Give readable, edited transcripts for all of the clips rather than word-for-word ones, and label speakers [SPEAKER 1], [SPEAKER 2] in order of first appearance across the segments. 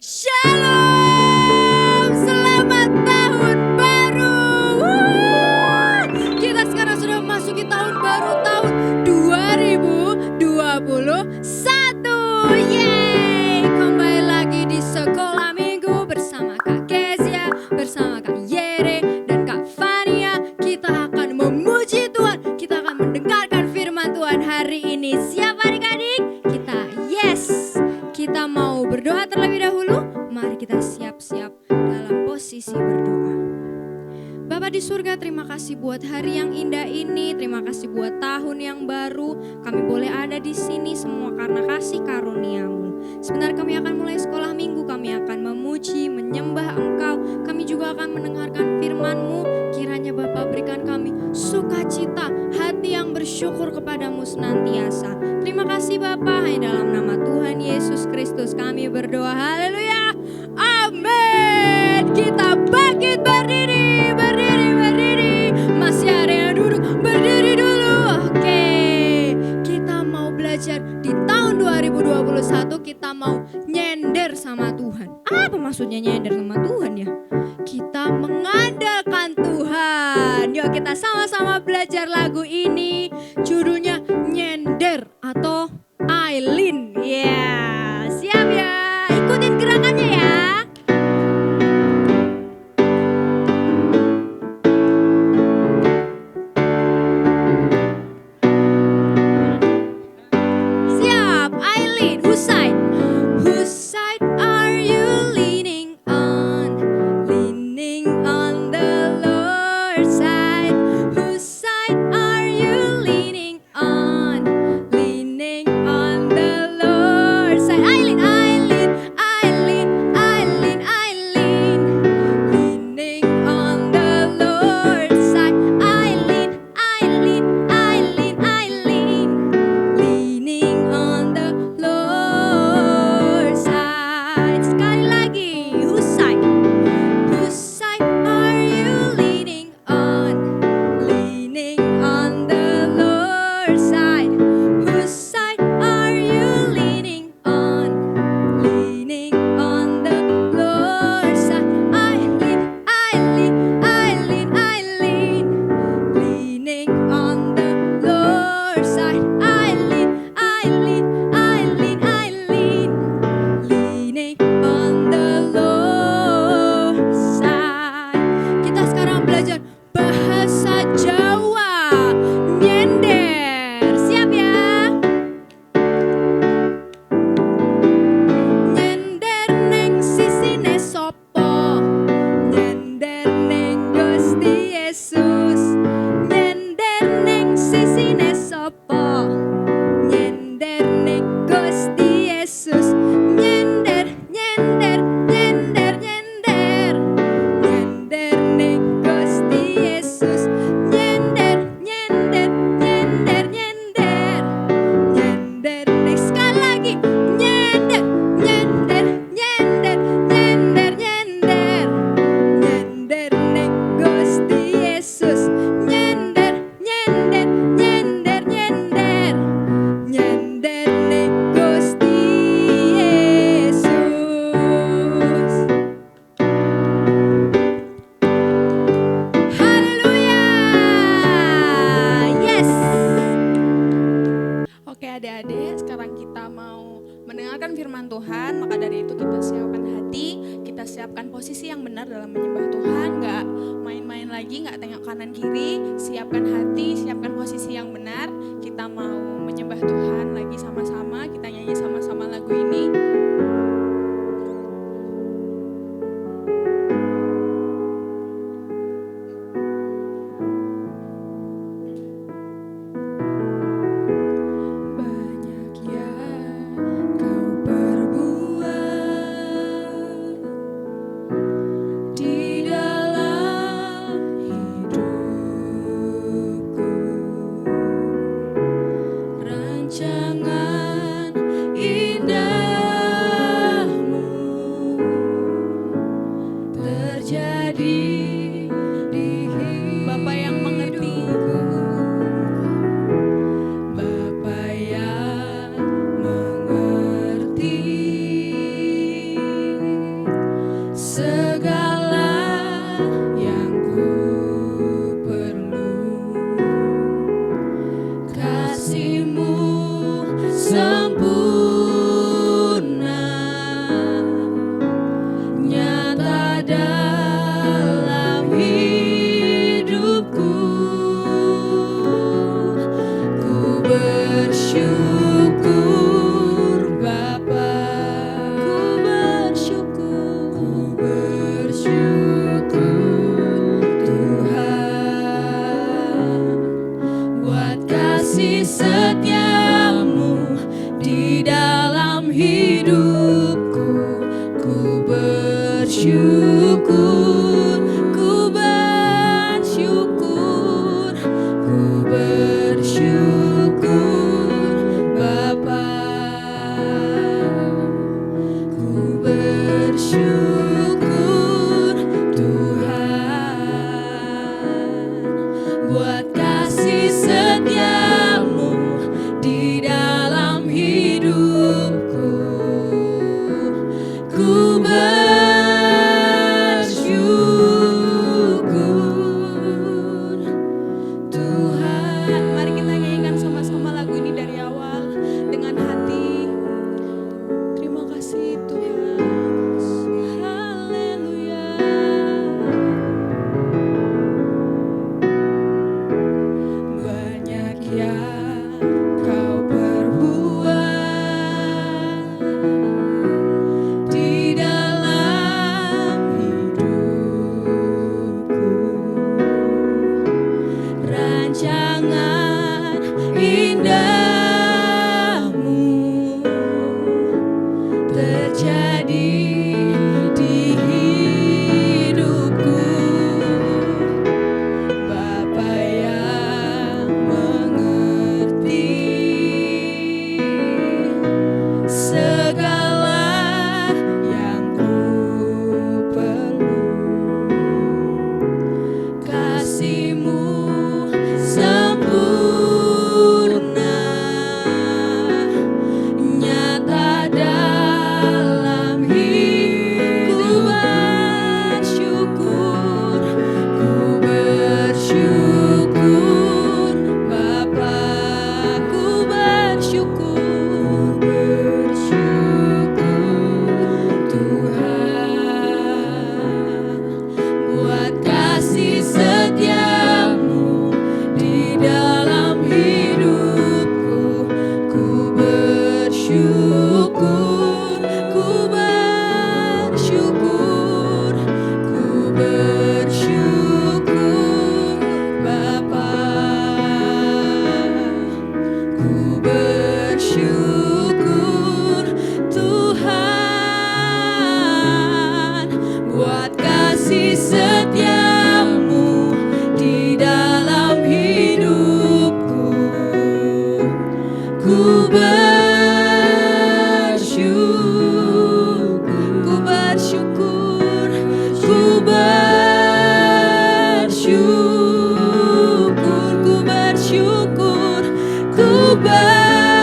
[SPEAKER 1] Shalom, selamat tahun baru. Kita sekarang sudah memasuki tahun baru, tahun 2021. Yeay, kembali lagi di Sekolah Minggu bersama Kak Kezia, bersama Kak Yere dan Kak Fania. Kita akan memuji Tuhan, kita akan mendengarkan firman Tuhan hari ini. Siap adik-adik? Kita mau berdoa terlebih dahulu. Mari kita siap-siap dalam posisi berdoa. Bapa di surga, terima kasih buat hari yang indah ini. Terima kasih buat tahun yang baru. Kami boleh ada di sini semua karena kasih karunia-Mu. Sebentar kami akan mulai sekolah minggu. Kami akan memuji, menyembah Engkau. Kami juga akan mendengarkan firman-Mu. Kiranya Bapa berikan kami sukacita, hati yang bersyukur kepadamu senantiasa. Terima kasih Bapa, hanya dalam nama Tuhan Yesus Kristus kami berdoa. Haleluya. Amin. Kita bangkit berdiri. Masih ada yang duduk, berdiri dulu. Oke. Kita mau belajar di tahun 2021, kita mau nyender sama Tuhan. Apa maksudnya nyender sama Tuhan ya? Kita mengandalkan Tuhan. Yuk kita sama-sama belajar lagu ini. Judulnya Nyender atau Aileen. Ya, siap ya? Ikutin gerakannya ya. Siap, Aileen, whose side? Whose side are you leaning on? Leaning on the Lord's side. Whose side are you leaning on? Leaning on the Lord's side. Aileen, Aileen, Aileen, Aileen, Aileen. Leaning on the Lord's side. Aileen, Aileen, Aileen, Aileen. Leaning on the Lord's side. Sekali lagi, whose side? Whose side are you leaning on? Leaning on the Lord's side. Whose side are you leaning on? Leaning on the Lord's side. Aileen, Aileen, Aileen, Aileen. Leaning on the Lord's side. Aileen, Aileen, Aileen, Aileen. Leaning on the Lord's side. Kita sekarang belajar bahasa Jawa. Nyender. Siap ya? Nyender neng sisine sopo. Nyender neng Gusti Yesus. Nyender neng sisine sopo. Nyender neng Gusti Yesus. Nyender, nyender, nyender, nyender. Nyender neng Gusti Yesus. Nyender, nyender, nyender, nyender. Nyender neng sekali lagi. Nyender, nyender, nyender, nyender, nyender. Nyender neng Gusti Yesus. Nyender, nyender, nyender, nyender. Nyender neng Gusti Yesus. Haleluya. Yes.
[SPEAKER 2] Oke adik-adik, sekarang kita mau mendengarkan firman Tuhan. Maka dari itu kita siapkan hati, kita siapkan posisi yang benar dalam menyembah Tuhan. Gak main-main lagi, gak tengok kanan kiri. Siapkan hati, siapkan posisi yang benar. Kita mau menyembah Tuhan lagi sama-sama. Kita nyanyi sama-sama lagu ini.
[SPEAKER 1] Banyak yang kau perbuat di dalam hidupku. Rancangan
[SPEAKER 2] ku bersyukur, ku bersyukur, ku bersyukur Bapa, ku bersyukur Tuhan buat kasih setiamu di dalam hidupku. Ku bersyukur Tuhan. Mari kita nyanyikan sama-sama lagu ini dari awal dengan hati. Terima kasih Tuhan. Haleluya. Banyak yang kau perbuat di dalam hidupku, rancangan indahmu terjadi di hidupku. Bapa yang mengerti segala yang ku perlu, kasih-Mu sempurna nyata dalam hidupku. Ku bersyukur Bapa, ku bersyukur Tuhan buat kasih setiamu di dalam hidupku. Ku bersyukur, ku bersyukur, ku bersyukur Bapa, ku bersyukur Tuhan buat kasih setiamu di dalam hidupku. Ku bersyukur, ku bersyukur, ku bersyukur, ku bersyukur, ku bersyukur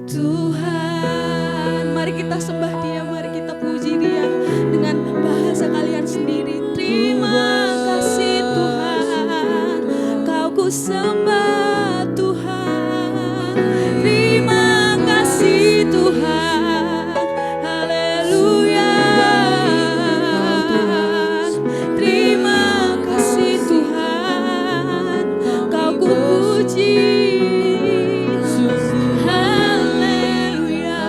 [SPEAKER 2] Tuhan. Mari kita sembah Dia, mari kita puji Dia dengan bahasa kalian sendiri. Terima kasih Tuhan, Kau ku sembah Tuhan. Terima kasih Tuhan, haleluya. Terima kasih Tuhan, Kau ku puji. Haleluya.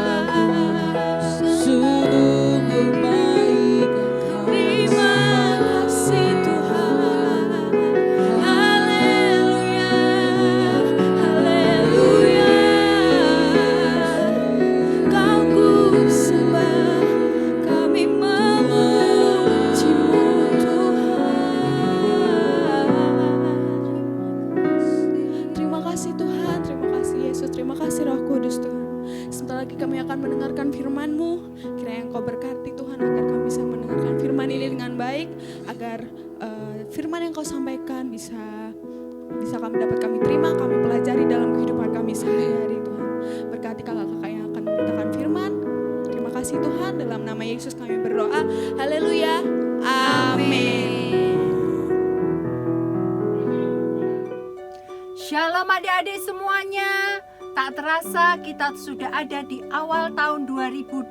[SPEAKER 2] Sungguh baik Engkau. Terima kasih Tuhan. Haleluya. Haleluya. Kau ku sembah, kami memuji-Mu Tuhan. Terima kasih Tuhan, terima kasih Yesus, terima kasih Roh Kudus Tuhan. Sebentar lagi kami akan mendengarkan firman-Mu. Kiranya Engkau berkati Tuhan agar kami bisa mendengarkan firman ini dengan baik, agar firman yang Kau sampaikan bisa kami dapat kami terima, kami pelajari dalam kehidupan kami sehari-hari Tuhan. Berkati kakak-kakak yang akan memberitakan firman. Terima kasih Tuhan, dalam nama Yesus kami berdoa. Haleluya. Amin.
[SPEAKER 3] Shalom adik-adik semuanya. Tak terasa kita sudah ada di awal tahun 2021.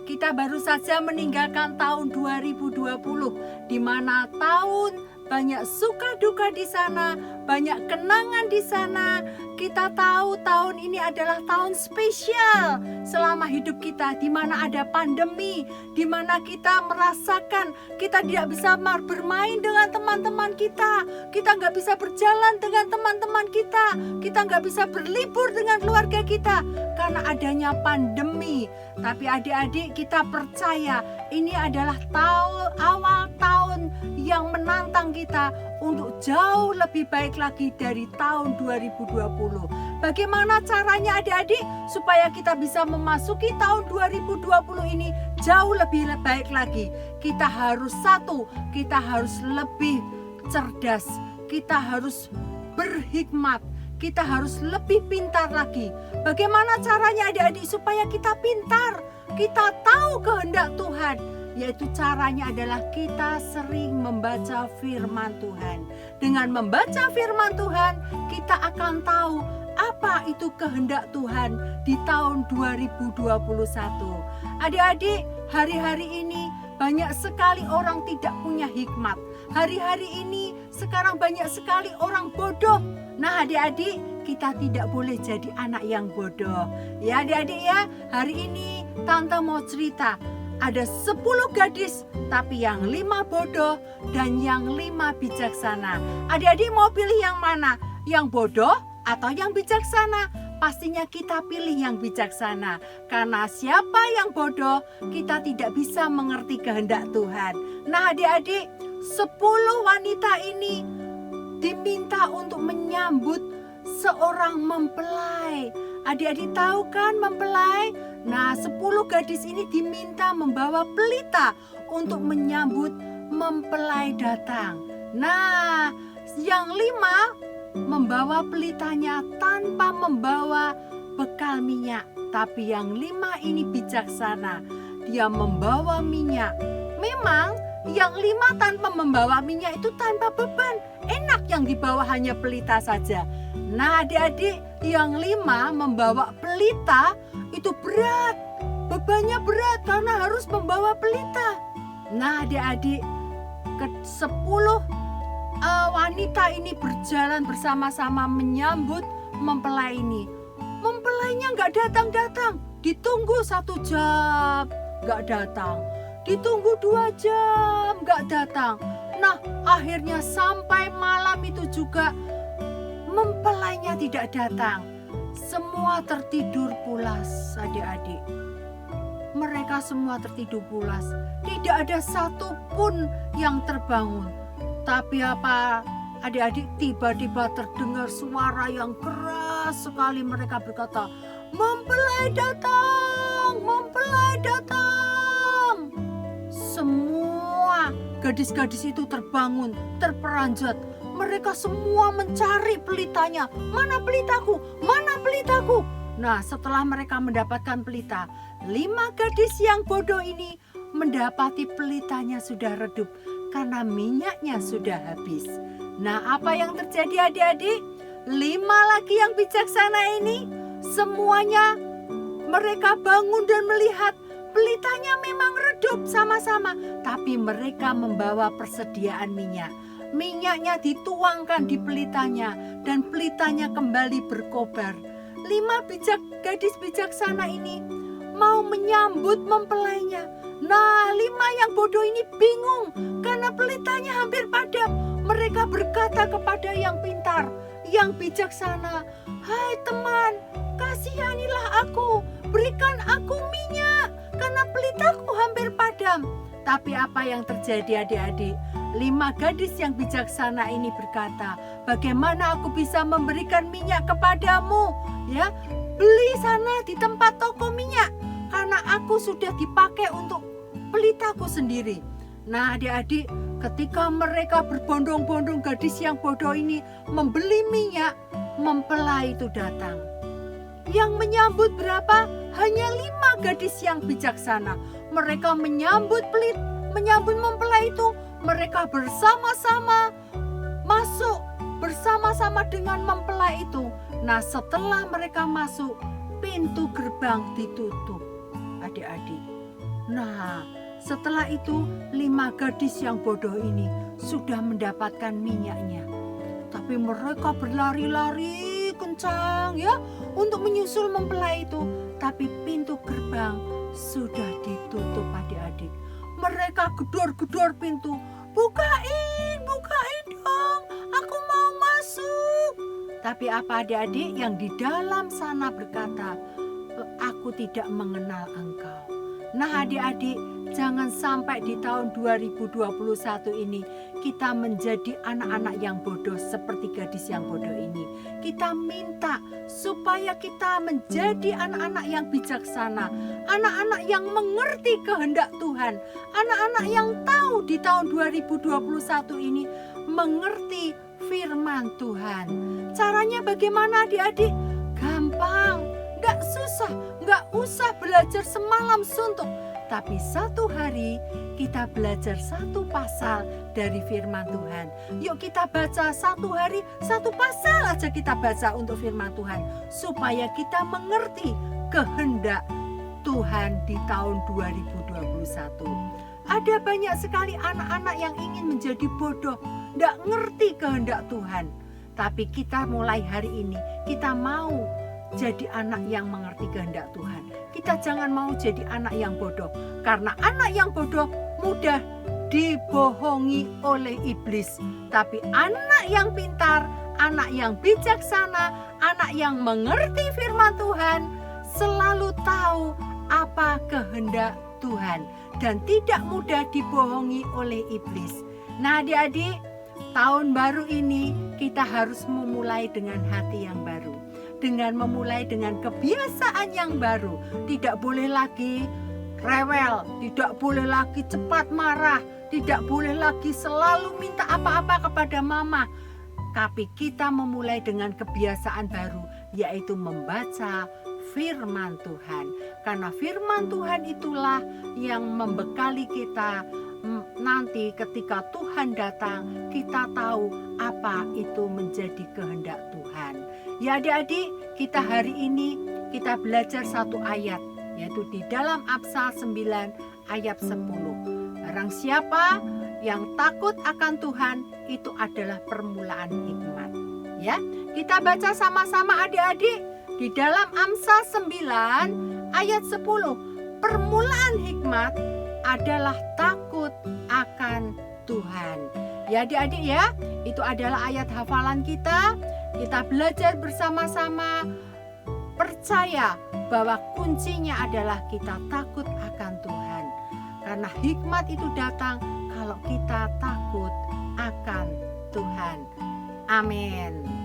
[SPEAKER 3] Kita baru saja meninggalkan tahun 2020, di mana tahun banyak suka duka di sana, banyak kenangan di sana, Kita tahu tahun ini adalah tahun spesial selama hidup kita, di mana ada pandemi, di mana kita merasakan kita tidak bisa bermain dengan teman-teman kita nggak bisa berjalan dengan teman-teman kita nggak bisa berlibur dengan keluarga kita karena adanya pandemi. Tapi adik-adik, kita percaya ini adalah awal tahun yang menantang kita untuk jauh lebih baik lagi dari tahun 2020. Bagaimana caranya adik-adik supaya kita bisa memasuki tahun 2020 ini jauh lebih baik lagi? Kita harus kita harus lebih cerdas, kita harus berhikmat, kita harus lebih pintar lagi. Bagaimana caranya adik-adik supaya kita pintar? Kita tahu kehendak Tuhan, yaitu caranya adalah kita sering membaca firman Tuhan. Dengan membaca firman Tuhan, kita akan tahu apa itu kehendak Tuhan di tahun 2021. Adik-adik, hari-hari ini banyak sekali orang tidak punya hikmat. Hari-hari ini sekarang banyak sekali orang bodoh. Nah adik-adik, kita tidak boleh jadi anak yang bodoh. Ya adik-adik ya, hari ini Tante mau cerita. Ada 10 gadis, tapi yang 5 bodoh dan yang 5 bijaksana. Adik-adik mau pilih yang mana? Yang bodoh atau yang bijaksana? Pastinya kita pilih yang bijaksana. Karena siapa yang bodoh, kita tidak bisa mengerti kehendak Tuhan. Nah adik-adik, 10 wanita ini diminta untuk menyambut seorang mempelai. Adik-adik tahu kan mempelai? Nah 10 gadis ini diminta membawa pelita untuk menyambut mempelai datang. Nah yang 5 membawa pelitanya tanpa membawa bekal minyak. Tapi yang 5 ini bijaksana, dia membawa minyak. Memang yang 5 tanpa membawa minyak itu tanpa beban. Enak yang dibawa hanya pelita saja. Nah adik-adik, yang 5 membawa pelita itu berat. Bebannya berat karena harus membawa pelita. Nah adik-adik, ke-10 wanita ini berjalan bersama-sama menyambut mempelai ini. Mempelainya nggak datang-datang. Ditunggu 1 jam, nggak datang. Ditunggu 2 jam, nggak datang. Nah akhirnya sampai malam itu juga mempelainya tidak datang. Semua tertidur pulas adik-adik. Mereka semua tertidur pulas. Tidak ada satupun yang terbangun. Tapi apa adik-adik, tiba-tiba terdengar suara yang keras sekali. Mereka berkata, mempelai datang, mempelai datang. Semua gadis-gadis itu terbangun, terperanjat. Mereka semua mencari pelitanya. Mana pelitaku? Mana pelitaku? Nah setelah mereka mendapatkan pelita, 5 gadis yang bodoh ini mendapati pelitanya sudah redup karena minyaknya sudah habis. Nah apa yang terjadi adik-adik? 5 lagi yang bijaksana ini semuanya mereka bangun dan melihat pelitanya memang redup sama-sama. Tapi mereka membawa persediaan minyak. Minyaknya dituangkan di pelitanya dan pelitanya kembali berkobar. 5 gadis bijaksana ini mau menyambut mempelainya. Nah 5 yang bodoh ini bingung karena pelitanya hampir padam. Mereka berkata kepada yang pintar, yang bijaksana, hai teman, kasihanilah aku, berikan aku minyak karena pelitaku hampir padam. Tapi apa yang terjadi adik-adik? 5 gadis yang bijaksana ini berkata, bagaimana aku bisa memberikan minyak kepadamu? Ya, beli sana di tempat toko minyak karena aku sudah dipakai untuk pelitaku sendiri. Nah adik-adik, ketika mereka berbondong-bondong gadis yang bodoh ini membeli minyak, mempelai itu datang. Yang menyambut berapa? Hanya 5 gadis yang bijaksana. Mereka menyambut mempelai itu. Mereka bersama-sama masuk bersama-sama dengan mempelai itu. Nah setelah mereka masuk, pintu gerbang ditutup adik-adik. Nah setelah itu 5 gadis yang bodoh ini sudah mendapatkan minyaknya. Tapi mereka berlari-lari kencang ya untuk menyusul mempelai itu. Tapi pintu gerbang sudah ditutup adik-adik. Mereka gedor-gedor pintu. Bukain dong, aku mau masuk. Tapi apa adik-adik yang di dalam sana berkata, aku tidak mengenal engkau. Nah adik-adik, jangan sampai di tahun 2021 ini kita menjadi anak-anak yang bodoh seperti gadis yang bodoh ini. Kita minta supaya kita menjadi anak-anak yang bijaksana, anak-anak yang mengerti kehendak Tuhan, anak-anak yang tahu di tahun 2021 ini mengerti firman Tuhan. Caranya bagaimana adik-adik? Gampang. Gak susah, gak usah belajar semalam suntuk. Tapi satu hari kita belajar satu pasal dari firman Tuhan. Yuk kita baca satu hari, satu pasal aja kita baca untuk firman Tuhan. Supaya kita mengerti kehendak Tuhan di tahun 2021. Ada banyak sekali anak-anak yang ingin menjadi bodoh, gak ngerti kehendak Tuhan. Tapi kita mulai hari ini, kita mau jadi anak yang mengerti kehendak Tuhan. Kita jangan mau jadi anak yang bodoh. Karena anak yang bodoh mudah dibohongi oleh iblis. Tapi anak yang pintar, anak yang bijaksana, anak yang mengerti firman Tuhan selalu tahu apa kehendak Tuhan. Dan tidak mudah dibohongi oleh iblis. Nah adik-adik, tahun baru ini kita harus memulai dengan hati yang baru. Dengan memulai dengan kebiasaan yang baru. Tidak boleh lagi rewel, tidak boleh lagi cepat marah, tidak boleh lagi selalu minta apa-apa kepada mama. Tapi kita memulai dengan kebiasaan baru, yaitu membaca firman Tuhan. Karena firman Tuhan itulah yang membekali kita nanti ketika Tuhan datang, kita tahu apa itu menjadi kehendak Tuhan. Ya adik-adik, kita hari ini kita belajar satu ayat, yaitu di dalam Amsal 9 ayat 10. Barang siapa yang takut akan Tuhan, itu adalah permulaan hikmat. Ya, kita baca sama-sama adik-adik di dalam Amsal 9 ayat 10. Permulaan hikmat adalah takut akan Tuhan. Ya adik-adik ya, itu adalah ayat hafalan kita. Kita belajar bersama-sama, percaya bahwa kuncinya adalah kita takut akan Tuhan. Karena hikmat itu datang kalau kita takut akan Tuhan. Amin.